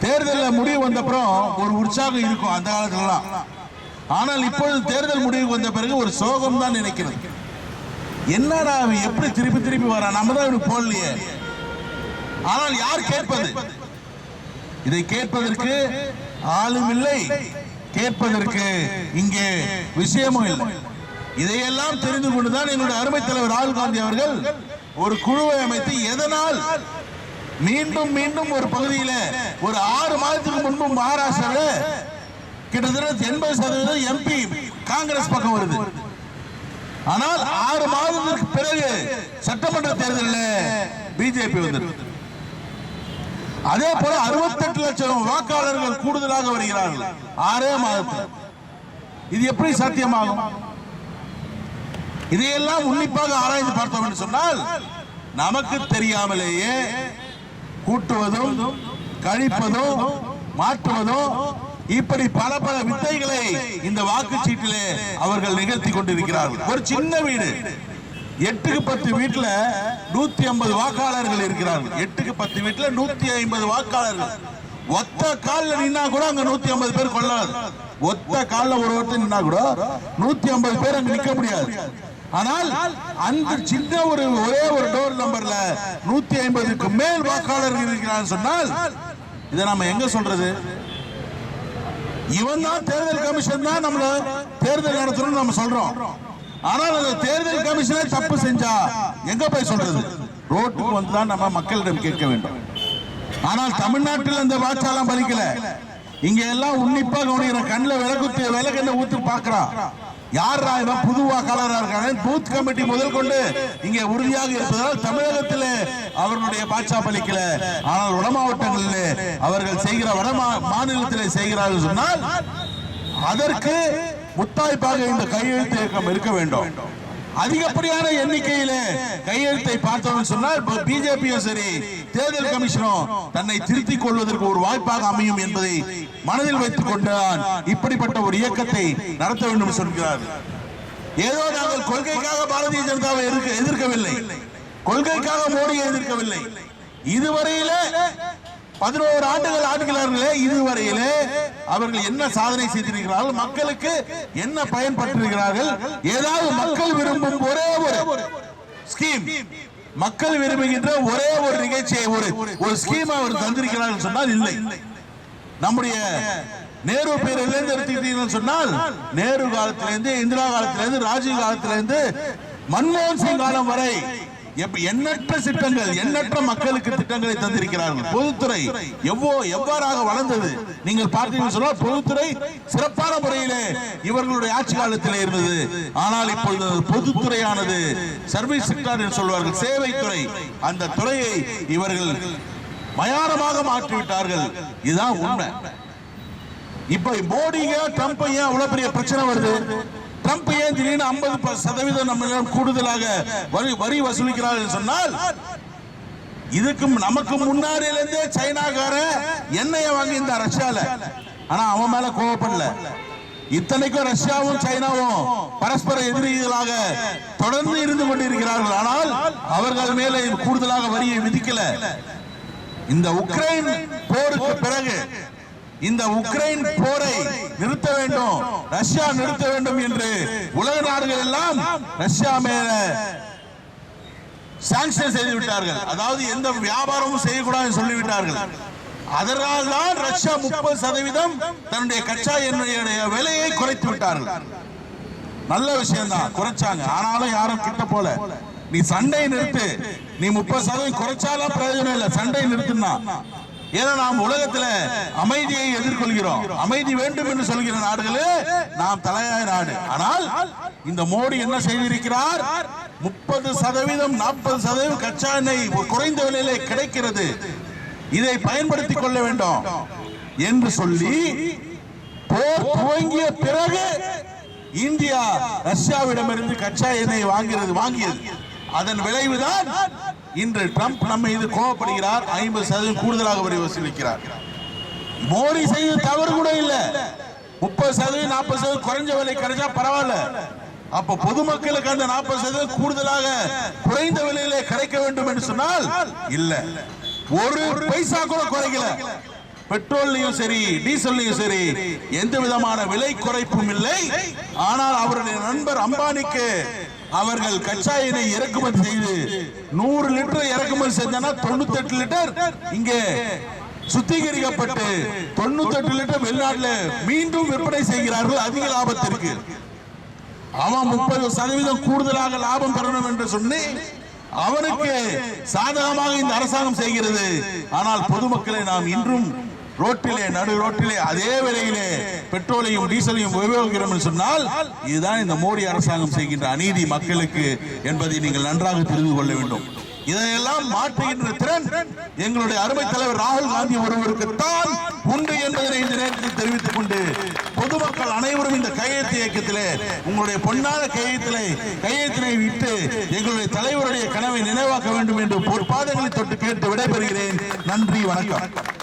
தேர்தலில் முடிவு வந்தப்புறம் ஒரு உற்சாகம் இருக்கும் அந்த காலத்துலலாம். ஆனால் இப்பொழுது தேர்தல் முடிவுக்கு வந்த பிறகு ஒரு சோகம் தான் நினைக்கிறது. என்னடா அவன் எப்படி திருப்பி திருப்பி வரான், நம்ம தான் இவனுக்கு போடலையே. ஆனால் யார் கேட்பது? இதை கேட்பதற்கு ஆளும் இல்லை, கேட்பதற்கு இங்கே விஷயமும் இல்லை. இதையெல்லாம் தெரிந்து கொண்டுதான் என்னுடைய அருமை தலைவர் ராகுல் காந்தி அவர்கள் ஒரு குழுவை அமைத்து, எதனால் மீண்டும் மீண்டும் ஒரு பகுதியில் ஒரு 6 மாதத்துக்கு முன்பு மகாராஷ்டிராவில் கிட்டத்தட்ட 80% எம்பி காங்கிரஸ் பக்கம் வருது. ஆனால் 6 மாதத்துக்கு பிறகு சட்டமன்ற தேர்தலில் பிஜேபி வந்தது. அதே போல 68 லட்சம் வாக்காளர்கள் கூடுதலாக வருகிறார்கள் 6 மாதத்தில். இது எப்படி சாத்தியமாகும்? இதையெல்லாம் உன்னிப்பாக ஆராய்ந்து பார்த்தோம் என்று சொன்னால் நமக்கு தெரியாமலேயே கூட்டுவதும் கழிப்பதும் மாற்றுவதும் இப்படி பல பல வித்தைகளை இந்த வாக்குச்சீட்டிலே அவர்கள் நிகழ்த்தி கொண்டிருக்கிறார்கள். ஒரு சின்ன வீடு 8க்கு 10 வீட்டுல 150 வாக்காளர்கள் இருக்கிறார்கள். 8க்கு 10 வீட்டுல 150 வாக்காளர்கள். ஒத்த காலில் நின்னா கூட அங்க 150 பேர் கொள்ளாது. ஒத்த காலில் ஒருத்தர் நின்னா கூட 150 பேர் அங்க நிக்க முடியாது. ஆனால் அந்த சின்ன ஒரே ஒரு டோர் நம்பர்ல 150க்கு மேல் வாக்காளர்கள் இருக்கிறார் சொன்னால் இதை நம்ம எங்க சொல்றது? இவன் தான் தேர்தல் கமிஷன் தான் நம்மள தேர்தல் நடத்தணும் நம்ம சொல்றோம். ஆனால் அந்த தேர்தல் கமிஷனே தப்பு செஞ்சா எங்க போய் சொல்றது? ரோட்டுக்கு வந்துதான் நம்ம மக்களிடம் கேட்க வேண்டும். ஆனால் தமிழ்நாட்டில் அந்த வாட்சாலாம் பலிக்கல. இங்க எல்லாம் உன்னிப்பாக கவனிக்கிற, கண்ணில் விளக்கெண்ண ஊத்து பாக்குறான். யாரா இவன் புது வாக்காளராக இருக்காங்க? பூத் கமிட்டி முதல் கொண்டு இங்கே உறுதியாக இருப்பதால் தமிழகத்தில் அவர்களுடைய பாட்சா பலிக்கல. ஆனால் வட மாவட்டங்களில் அவர்கள் செய்கிற வட மாநிலத்தில் செய்கிறார்கள் சொன்னால் அதற்கு முத்தாய்ப்பாக இந்த கையெழுத்து இயக்கம் இருக்க வேண்டும். அதிகப்படியான எண்ணிக்கையில கையெழுத்தை பார்த்தோம் சொன்னால் பிஜேபியும் சரி தேர்தல் கமிஷனும் தன்னை திருத்திக் கொள்வதற்கு ஒரு வாய்ப்பாக அமையும் என்பதை மனதில் வைத்துக் கொண்டுதான் இப்படிப்பட்ட ஒரு இயக்கத்தை நடத்த வேண்டும் சொல்கிறார். ஏதோ நாங்கள் கொள்கைக்காக பாரதிய ஜனதாவை எதிர்க்கவில்லை, கொள்கைக்காக மோடியை எதிர்க்கவில்லை. இதுவரையிலே 11 ஆண்டுகள் ஆண்டுகிறார்களே, இதுவரையிலே அவர்கள் என்ன சாதனை செய்திருக்கிறார்கள், மக்களுக்கு என்ன பயன்பட்டிருக்கிறார்கள்? ஏதாவது மக்கள் விரும்பும் ஒரே ஒரு ஸ்கீம், மக்கள் விரும்புகின்ற ஒரே ஒரு நிகழ்ச்சியை ஒரு ஸ்கீம் அவர் தந்திருக்கிறார்கள் சொன்னால் இல்லை. நம்முடைய நேரு பேரிலிருந்து எடுத்துக்கிட்டீங்கன்னு சொன்னால் நேரு காலத்திலிருந்து, இந்திரா காலத்திலிருந்து, ராஜீவ் காலத்திலிருந்து, மன்மோகன் சிங் காலம் வரை எண்ணற்ற திட்டங்கள், எண்ணற்ற மக்களுக்கு திட்டங்களை தந்திருக்கிறார்கள். பொதுத்துறை எவ்வாறாக வளர்ந்தது நீங்கள் பார்த்தீங்கன்னு சொன்னால் பொதுத்துறை சிறப்பான முறையிலே இவர்களுடைய ஆட்சி காலத்தில் இருந்தது. ஆனால் இப்பொழுது பொதுத்துறையானது சர்வீஸ் செக்டார் என்று சொல்வார்கள், சேவைத்துறை, அந்த துறையை இவர்கள் மயானமாக மாற்றிவிட்டார்கள். இதுதான் உண்மை. இப்ப மோடிங்க ட்ரம்ப் ஏன் அவ்வளவு பெரிய பிரச்சனை வருது? ட்ரம்ப் ஏன் திடீர்னு 50% நம்ம கூடுதலாக வரி வசூலிக்கிறார்கள் சொன்னால் இதுக்கு நமக்கு முன்னாடியிலிருந்தே சைனாக்கார எண்ணெயை வாங்கி இந்த ரஷ்யால, ஆனா அவன் மேல கோவப்படல. இத்தனைக்கும் ரஷ்யாவும் சைனாவும் பரஸ்பர எதிரிகளாக தொடர்ந்து இருந்து கொண்டிருக்கிறார்கள். ஆனால் அவர்கள் மேலே கூடுதலாக வரியை விதிக்கல. இந்த உக்ரைன் போருக்கு பிறகு இந்த உக்ரைன் போரை நிறுத்த வேண்டும், ரஷ்யா நிறுத்த வேண்டும் என்று உலக நாடுகள் எல்லாம் ரஷ்யா மேல சாங்ஷன் செய்து விட்டார்கள். அதாவது எந்த வியாபாரமும் செய்யக்கூடாது சொல்லிவிட்டார்கள். அதனால் தான் ரஷ்யா 30% தன்னுடைய கச்சா எண்ணெயுடைய விலையை குறைத்து விட்டார்கள். நல்ல விஷயம் தான், குறைச்சாங்க. ஆனாலும் யாரும் கிட்ட போல. நீ சண்டை நிறுத்து, நீ 30% குறைச்சாலும் பிரயோஜனம் இல்லை, சண்டை நிறுத்துனா. ஏன்னா நாம் உலகத்துல அமைதியை எதிர்கொள்கிறோம், அமைதி வேண்டும் என்று சொல்கிற நாடுகளே நாம் தலையாய நாடு. ஆனால் இந்த மோடி என்ன செய்திருக்கிறார்? 30% 40% கச்சா எண்ணெய் குறைந்த விலையிலே கிடைக்கிறது, இதை பயன்படுத்திக் கொள்ள வேண்டும் என்று சொல்லி போர் துவங்கிய பிறகு இந்தியா ரஷ்யாவிடமிருந்து கச்சா எண்ணெய் வாங்கியது. அதன் விளைவுதான் இன்று ட்ரம்ப் நம்ம மீது கோபப்படுகிறார், 50% கூடுதலாக வரி வசூலிக்கிறார். மோடி செய்த தவறு கூட இல்ல. 30% 40% குறைஞ்ச விலை கிடைச்சா பரவாயில்ல. அப்ப பொதுமக்களுக்கு அந்த 40% கூடுதலாக குறைந்த விலையிலே கிடைக்க வேண்டும் என்று சொன்னால் இல்ல, ஒரு பைசா கூட குறைக்கல. பெட்ரோல்லையும் சரி டீசல்லையும் சரி எந்த விதமான விலை குறைப்பும் இல்லை. ஆனால் அவருடைய நண்பர் அம்பானிக்கு அவர்கள் கச்சா எண்ணெய் இறக்குமதி செய்து 100 லிட்டர் இறக்குமதி செஞ்சா 98 லிட்டர் இங்கே சுத்திகரிக்கப்பட்டு 98 லிட்டர் வெளிநாட்டில் மீண்டும் விற்பனை செய்கிறார்கள் அதிக லாபத்திற்கு. அவன் 30% கூடுதலாக லாபம் பெறணும் என்று சொல்லி அவனுக்கு சாதகமாக இந்த அரசாங்கம் செய்கிறது. ஆனால் பொதுமக்களை நாம் இன்றும் ரோட்டிலே நடு ரோட்டிலே அதே விலையிலே பெட்ரோலையும் டீசலையும் உபயோகிக்கிறோம் என்று சொன்னால் இதுதான் இந்த மோடி அரசாங்கம் செய்கின்ற அநீதி மக்களுக்கு என்பதை நீங்கள் நன்றாக தெரிந்து கொள்ள வேண்டும். இதையெல்லாம் மாற்றுகின்ற திறன் எங்களுடைய அருமை தலைவர் ராகுல் காந்தி ஒருவருக்கு தான் உண்டு என்பதனை இந்த நேரத்தில் தெரிவித்துக் கொண்டு பொதுமக்கள் அனைவரும் இந்த கையெழுத்து இயக்கத்திலே உங்களுடைய பொன்னான கையெழுத்தினை விட்டு எங்களுடைய தலைவருடைய கனவை நினைவாக்க வேண்டும் என்று பொற்பாதங்களை தொட்டு கேட்டு விடைபெறுகிறேன். நன்றி, வணக்கம்.